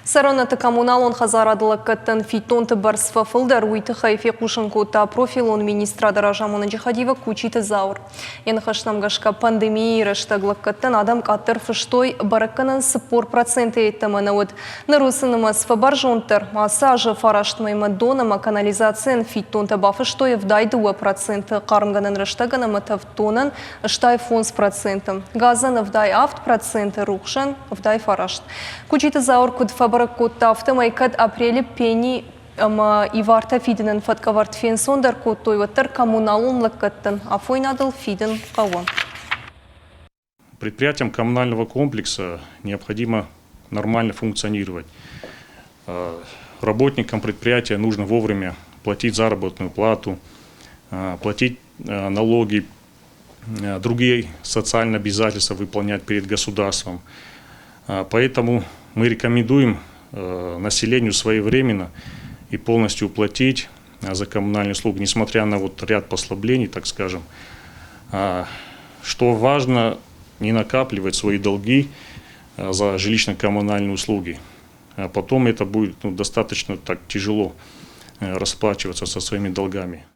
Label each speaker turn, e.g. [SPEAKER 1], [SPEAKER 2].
[SPEAKER 1] Саранаты коммуналон хазарадылы каттан фитонты барсфа фылдар уйты хайфе кушынкота профилон министра даражамона джихадива кучиты заур. Янхашнамгашка пандемии раштаглык каттан адам каттыр фыштой баракканан спор проценты еттіміні өд. Нарусынымы сфабаржонтыр масажы фараштмаймы донама канализациян фитонты бафыштой вдайдуы проценты қарымганын раштаганымы тавтонын штай фонс проценты. Газан вдай авт проценты рухшан вдай фарашт. Кучиты заур куд Баракотта автомайкад апреле пени и варта фиденен фаткаварт фенсондар коттойваттар коммуналун лаккаттан, а фойнадал фиден кавон.
[SPEAKER 2] Предприятиям коммунального комплекса необходимо нормально функционировать. Работникам предприятия нужно вовремя платить заработную плату, платить налоги, другие социальные обязательства выполнять перед государством. Поэтому мы рекомендуем населению своевременно и полностью уплатить за коммунальные услуги, несмотря на ряд послаблений, так скажем. Что важно, не накапливать свои долги за жилищно-коммунальные услуги. Потом это будет достаточно так тяжело расплачиваться со своими долгами.